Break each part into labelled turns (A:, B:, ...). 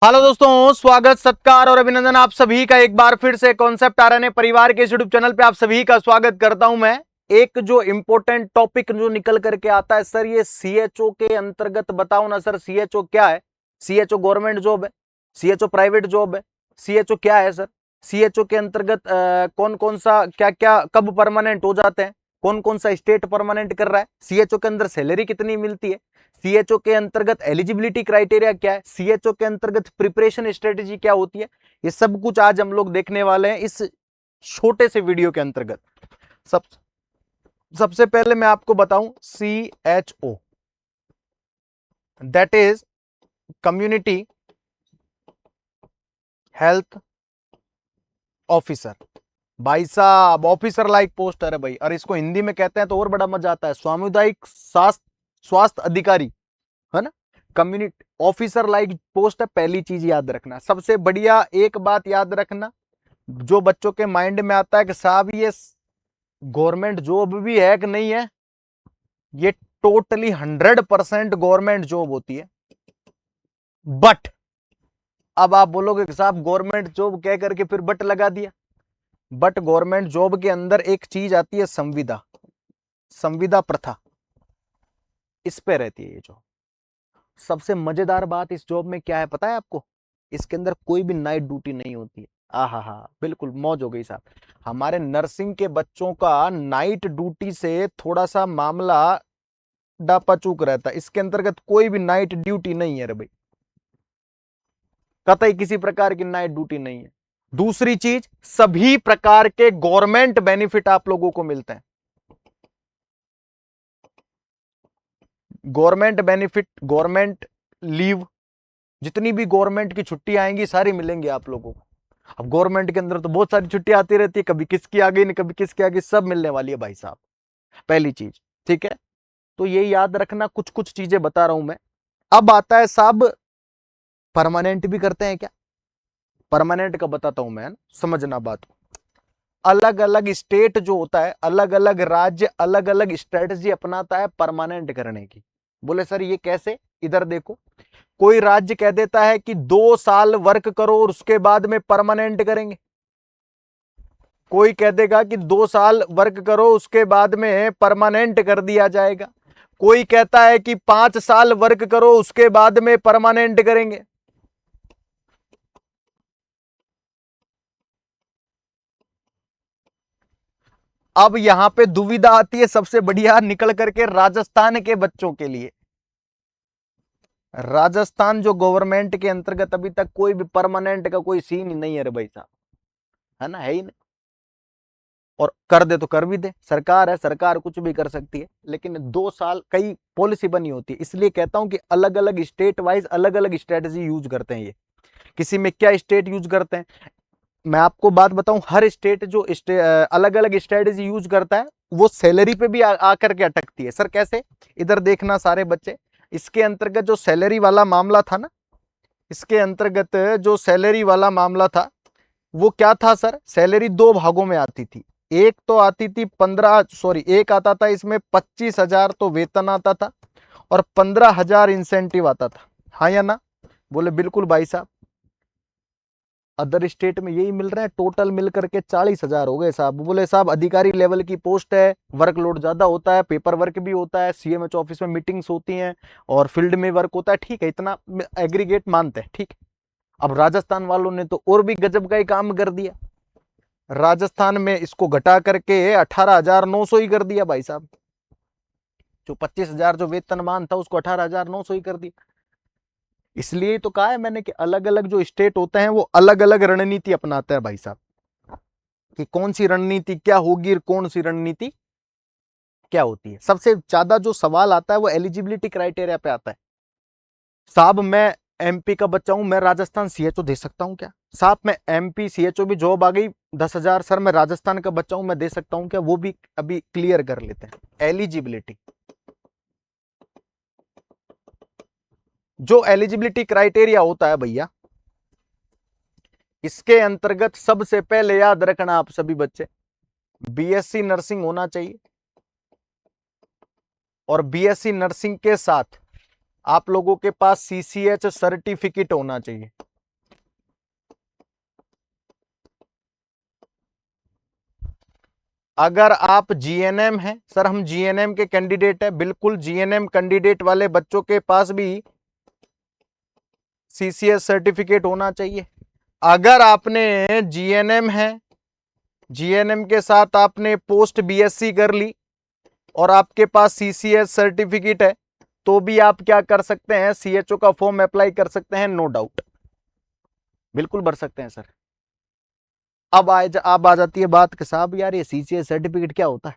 A: Hello दोस्तों, स्वागत सत्कार और अभिनंदन आप सभी का एक बार फिर से कॉन्सेप्ट आरएनए परिवार के यूट्यूब चैनल पे आप सभी का स्वागत करता हूं मैं। एक जो इंपॉर्टेंट टॉपिक जो निकल करके आता है सर, ये सीएचओ के अंतर्गत बताओ ना सर, सीएचओ क्या है? सीएचओ गवर्नमेंट जॉब है, सीएचओ प्राइवेट जॉब है, सीएचओ क्या है सर? सीएचओ के अंतर्गत कौन कौन सा क्या क्या कब परमानेंट हो जाते हैं, कौन कौन सा स्टेट परमानेंट कर रहा है, सीएचओ के अंदर सैलरी कितनी मिलती है, सीएचओ के अंतर्गत एलिजिबिलिटी क्राइटेरिया क्या है, सीएचओ के अंतर्गत प्रिपरेशन स्ट्रेटेजी क्या होती है, ये सब कुछ आज हम लोग देखने वाले हैं इस छोटे से वीडियो के अंतर्गत। सबसे पहले मैं आपको बताऊं, CHO that is community health officer. भाई साहब, ऑफिसर लाइक पोस्ट है भाई, और इसको हिंदी में कहते हैं तो और बड़ा मजा आता है, सामुदायिक स्वास्थ्य अधिकारी, है ना। कम्युनिटी ऑफिसर लाइक पोस्ट है, पहली चीज याद रखना। सबसे बढ़िया एक बात याद रखना जो बच्चों के माइंड में आता है कि साहब ये गवर्नमेंट जॉब भी है कि नहीं है, ये टोटली 100% गवर्नमेंट जॉब होती है। बट अब आप बोलोगे कि साहब गवर्नमेंट जॉब कह करके फिर बट लगा दिया। बट गवर्नमेंट जॉब के अंदर एक चीज आती है, संविदा, संविदा प्रथा, इस पे रहती है ये जॉब। सबसे मजेदार बात इस जॉब में क्या है पता है आपको? इसके अंदर कोई भी नाइट ड्यूटी नहीं होती है। आहा, बिल्कुल मौज हो गई साहब। हमारे नर्सिंग के बच्चों का नाइट ड्यूटी से थोड़ा सा मामला डापाचूक रहता है, इसके अंतर्गत कोई भी नाइट ड्यूटी नहीं है रे भाई, कतई किसी प्रकार की नाइट ड्यूटी नहीं है। दूसरी चीज, सभी प्रकार के गवर्नमेंट बेनिफिट आप लोगों को मिलते हैं। गवर्नमेंट बेनिफिट, गवर्नमेंट लीव, जितनी भी गवर्नमेंट की छुट्टी आएंगी सारी मिलेंगी आप लोगों को। अब गवर्नमेंट के अंदर तो बहुत सारी छुट्टी आती रहती है, कभी किसकी आ गई, कभी किसकी आ गई, सब मिलने वाली है भाई साहब, पहली चीज। ठीक है, तो ये याद रखना, कुछ कुछ चीजें बता रहा हूं मैं। अब आता है साहब, परमानेंट भी करते हैं क्या? परमानेंट का बताता हूं मैं, समझना बात को। अलग अलग स्टेट जो होता है, अलग अलग राज्य अलग अलग स्ट्रेटजी अपनाता है परमानेंट करने की। बोले सर ये कैसे? इधर देखो, कोई राज्य कह देता है कि 2 साल वर्क करो और उसके बाद में परमानेंट करेंगे। कोई कह देगा कि 2 साल वर्क करो उसके बाद में परमानेंट कर दिया जाएगा। कोई कहता है कि 5 साल वर्क करो उसके बाद में परमानेंट करेंगे। अब यहां पे दुविधा आती है सबसे बढ़िया निकल करके राजस्थान के बच्चों के लिए। राजस्थान जो गवर्नमेंट के अंतर्गत अभी तक कोई भी परमानेंट का कोई सीन ही नहीं है रे भाई साहब, है ना, है ही नहीं। और कर दे तो कर भी दे, सरकार है, सरकार कुछ भी कर सकती है, लेकिन 2 साल कई पॉलिसी बनी होती है। इसलिए कहता हूं कि अलग अलग स्टेट वाइज अलग अलग स्ट्रेटजी यूज करते हैं ये। किसी में क्या स्टेट यूज करते हैं, मैं आपको बात बताऊं, हर स्टेट जो अलग अलग स्ट्रेटजी यूज करता है वो सैलरी पे भी आकर के अटकती है। सर कैसे? इधर देखना सारे बच्चे, इसके अंतर्गत जो सैलरी वाला मामला था ना, इसके अंतर्गत जो सैलरी वाला मामला था वो क्या था सर? सैलरी दो भागों में आती थी। एक तो आती थी 15, सॉरी, एक आता था इसमें 25,000 तो वेतन आता था और 15,000 इंसेंटिव आता था, हाँ या ना? बोले बिल्कुल भाई साहब। अदर स्टेट में यही मिल रहा है, टोटल मिल करके 40,000 हो गए साहब। बोले साहब अधिकारी लेवल की पोस्ट है, वर्कलोड ज्यादा होता है, पेपर वर्क भी होता है, सीएमएच ऑफिस में मीटिंग्स होती हैं और फील्ड में वर्क होता है, ठीक है, इतना एग्रीगेट मानते हैं, ठीक है। अब राजस्थान वालों ने तो और भी गजब का ही काम कर दिया। राजस्थान में इसको घटा करके 18,900 ही कर दिया भाई साहब। जो 25,000 जो वेतनमान था उसको 18,900 ही कर दिया। इसलिए तो कहा है मैंने कि अलग अलग जो स्टेट होते हैं वो अलग अलग रणनीति अपनाते हैं भाई साहब, कि कौन सी रणनीति क्या होगी और कौन सी रणनीति क्या होती है। सबसे ज्यादा जो सवाल आता है वो एलिजिबिलिटी क्राइटेरिया पे आता है। साहब मैं एमपी का बच्चा हूं, मैं राजस्थान सीएचओ दे सकता हूं क्या? साहब मैं एमपी सीएचओ भी जॉब आ गई 10,000, सर मैं राजस्थान का बच्चा हूं, मैं दे सकता हूं क्या? वो भी अभी क्लियर कर लेते हैं। एलिजिबिलिटी, जो एलिजिबिलिटी क्राइटेरिया होता है भैया, इसके अंतर्गत सबसे पहले याद रखना आप सभी बच्चे, बीएससी नर्सिंग होना चाहिए और बीएससी नर्सिंग के साथ आप लोगों के पास सीसीएच सर्टिफिकेट होना चाहिए। अगर आप जीएनएम हैं, सर हम जीएनएम के कैंडिडेट हैं, बिल्कुल जीएनएम कैंडिडेट वाले बच्चों के पास भी सीसीएस सर्टिफिकेट होना चाहिए। अगर आपने जीएनएम है, जीएनएम के साथ आपने पोस्ट बीएससी कर ली और आपके पास सीसीएस सर्टिफिकेट है, तो भी आप क्या कर सकते हैं, सीएचओ का फॉर्म अप्लाई कर सकते हैं, नो डाउट, बिल्कुल भर सकते हैं सर। अब आ जाती है बात कि साहब यार ये सीसीएस सर्टिफिकेट क्या होता है,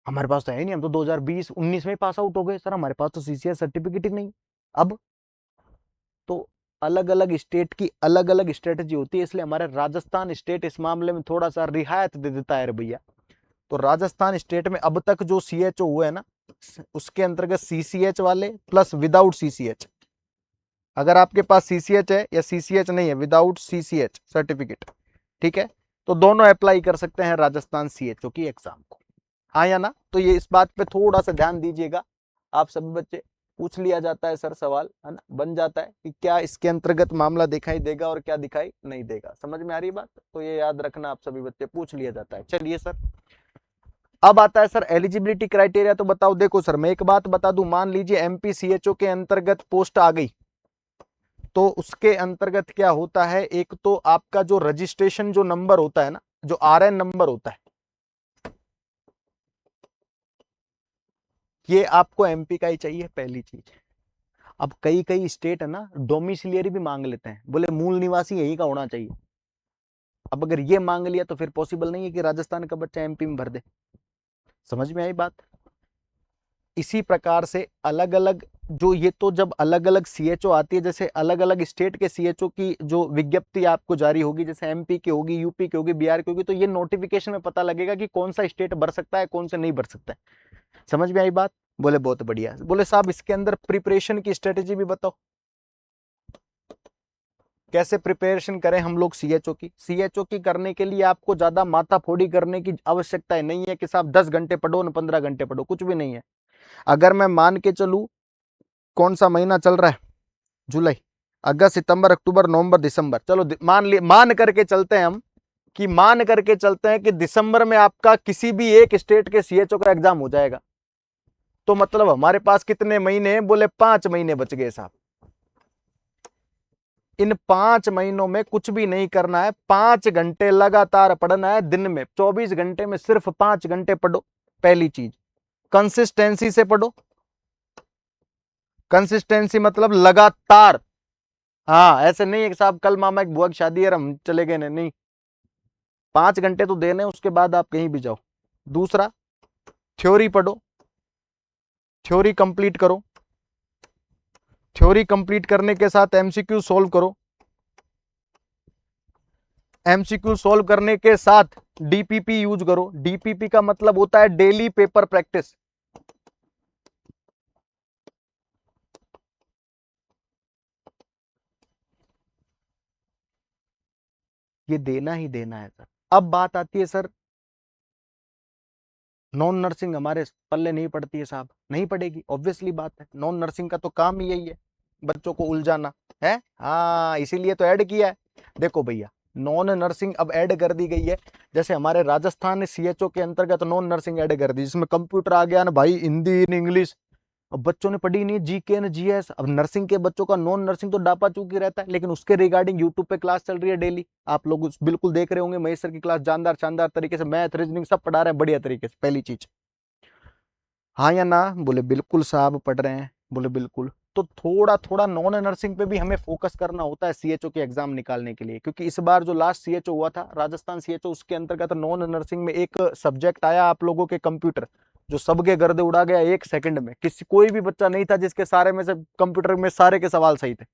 A: हमारे पास तो है नहीं, हम तो 2020-19 में पास आउट हो गए सर, हमारे पास तो सीसीएस सर्टिफिकेट ही नहीं। अब तो अलग अलग स्टेट की अलग अलग स्ट्रेटेजी होती है, इसलिए हमारे राजस्थान स्टेट इस मामले में थोड़ा सा रियायत दे देता है भैया। तो राजस्थान स्टेट में अब तक जो सीएचओ हुए हैं ना, उसके अंतर्गत सीसीएच वाले प्लस विदाउट सीसीएच, अगर आपके पास सीसीएच है या सीसीएच नहीं है, विदाउट सीसीएच सर्टिफिकेट, ठीक है, तो दोनों अप्लाई कर सकते हैं राजस्थान सीएचओ की एग्जाम को, हाँ या ना। तो ये इस बात पे थोड़ा सा ध्यान दीजिएगा, आप सभी बच्चे, पूछ लिया जाता है सर सवाल, है ना, बन जाता है कि क्या इसके अंतर्गत मामला दिखाई देगा और क्या दिखाई नहीं देगा, समझ में आ रही बात, तो ये याद रखना आप सभी बच्चे, पूछ लिया जाता है। चलिए सर, अब आता है सर एलिजिबिलिटी क्राइटेरिया, तो बताओ, देखो सर मैं एक बात बता दूं, मान लीजिए एमपी सीएचओ के अंतर्गत पोस्ट आ गई, तो उसके अंतर्गत क्या होता है, एक तो आपका जो रजिस्ट्रेशन जो नंबर होता है ना, जो आरएन नंबर होता है, ये आपको एमपी का ही चाहिए, पहली चीज। अब कई कई स्टेट है ना, डोमिसिलियरी भी मांग लेते हैं, बोले मूल निवासी यही का होना चाहिए। अब अगर ये मांग लिया तो फिर पॉसिबल नहीं है कि राजस्थान का बच्चा एमपी में भर दे, समझ में आई बात। इसी प्रकार से अलग अलग जो, ये तो जब अलग अलग सीएचओ आती है, जैसे अलग अलग स्टेट के सीएचओ की जो विज्ञप्ति आपको जारी होगी, जैसे एमपी की होगी, यूपी की होगी, बिहार की होगी, तो ये नोटिफिकेशन में पता लगेगा कि कौन सा स्टेट भर सकता है, कौन से नहीं भर सकता है, समझ में आई बात। बोले बहुत बढ़िया, बोले साहब इसके अंदर प्रिपरेशन की स्ट्रेटेजी भी बताओ, कैसे प्रिपरेशन करें हम लोग सीएचओ की। सीएचओ की करने के लिए आपको ज्यादा माथाफोड़ी करने की आवश्यकता नहीं है कि साहब 10 घंटे पढ़ो न 15 घंटे पढ़ो, कुछ भी नहीं है। अगर मैं मान के चलूं, कौन सा महीना चल रहा है, जुलाई, अगस्त, सितंबर, अक्टूबर, नवंबर, दिसंबर, चलो मान करके चलते हैं हम, कि मान करके चलते हैं कि दिसंबर में आपका किसी भी एक स्टेट के सीएचओ का एग्जाम हो जाएगा, तो मतलब हमारे पास कितने महीने हैं, बोले 5 महीने बच गए साहब। इन 5 महीनों में कुछ भी नहीं करना है, 5 घंटे लगातार पढ़ना है, दिन में 24 घंटे में सिर्फ 5 घंटे पढ़ो। पहली चीज, कंसिस्टेंसी से पढ़ो, कंसिस्टेंसी मतलब लगातार, हाँ ऐसे नहीं है कि साहब कल मामा एक बुआ की शादी है हम चले गए, नहीं, 5 घंटे तो देने, उसके बाद आप कहीं भी जाओ। दूसरा, थ्योरी पढ़ो, थ्योरी कंप्लीट करो, थ्योरी कंप्लीट करने के साथ एमसीक्यू सोल्व करो, एमसीक्यू सोल्व करने के साथ डीपीपी यूज करो। डीपीपी का मतलब होता है डेली पेपर प्रैक्टिस, ये देना ही देना है सर। अब बात आती है सर, नॉन नर्सिंग हमारे पल्ले नहीं पड़ती है साहब, नहीं पड़ेगी, ऑब्वियसली बात है, नॉन नर्सिंग का तो काम ही यही है, बच्चों को उलझाना है, हाँ इसीलिए तो ऐड किया है। देखो भैया, नॉन नर्सिंग अब ऐड कर दी गई है, जैसे हमारे राजस्थान ने सीएचओ के अंतर्गत नॉन नर्सिंग ऐड कर दी, जिसमें कंप्यूटर आ गया ना भाई, हिंदी इन इंग्लिश, अब बच्चों ने पढ़ी नहीं जीके न जीएस, अब नर्सिंग के बच्चों का नॉन नर्सिंग तो डापा चूकी रहता है, लेकिन उसके रिगार्डिंग यूट्यूब पे क्लास चल रही है डेली, आप लोग बिल्कुल देख रहे होंगे, महेश सर की क्लास जानदार शानदार तरीके से मैथ रीजनिंग सब पढ़ा रहे हैं बढ़िया तरीके से। पहली चीज, हाँ या ना, बोले बिल्कुल साहब पढ़ रहे हैं, बोले बिल्कुल। तो थोड़ा थोड़ा नॉन नर्सिंग पे भी हमें फोकस करना होता है सीएचओ के एग्जाम निकालने के लिए, क्योंकि इस बार जो लास्ट सीएचओ हुआ था राजस्थान सीएचओ, उसके अंतर्गत नॉन नर्सिंग में एक सब्जेक्ट आया आप लोगों के कंप्यूटर, जो सबके गर्दे उड़ा गया 1 सेकंड में, किसी कोई भी बच्चा नहीं था जिसके सारे में से कंप्यूटर में सारे के सवाल सही थे,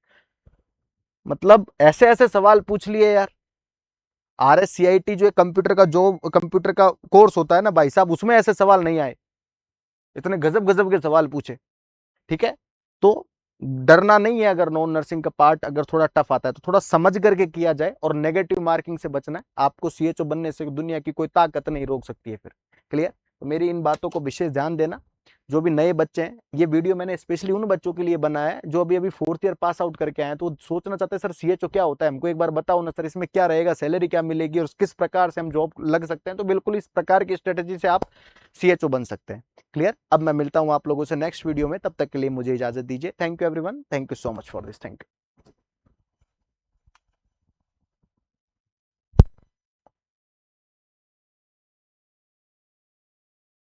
A: मतलब ऐसे ऐसे सवाल पूछ लिए यार। RSCIT जो है कंप्यूटर का, जो कंप्यूटर का कोर्स होता है ना भाई साहब, उसमें ऐसे सवाल नहीं आए, इतने गजब गजब के सवाल पूछे, ठीक है। तो डरना नहीं है, अगर नॉन नर्सिंग का पार्ट अगर थोड़ा टफ आता है तो थोड़ा समझ करके किया जाए, और नेगेटिव मार्किंग से बचना है, आपको सीएचओ बनने से दुनिया की कोई ताकत नहीं रोक सकती है फिर, क्लियर। तो मेरी इन बातों को विशेष ध्यान देना। जो भी नए बच्चे हैं, ये वीडियो मैंने स्पेशली उन बच्चों के लिए बनाया है जो अभी अभी 4th ईयर पास आउट करके आए हैं, तो सोचना चाहते हैं सर सीएचओ क्या होता है, हमको एक बार बताओ ना सर, इसमें क्या रहेगा, सैलरी क्या मिलेगी और किस प्रकार से हम जॉब लग सकते हैं। तो बिल्कुल इस प्रकार की स्ट्रेटेजी से आप सीएचओ बन सकते हैं। क्लियर। अब मैं मिलता हूं आप लोगों से नेक्स्ट वीडियो में, तब तक के लिए मुझे इजाजत दीजिए। Thank you everyone, thank you so much for this, thank you.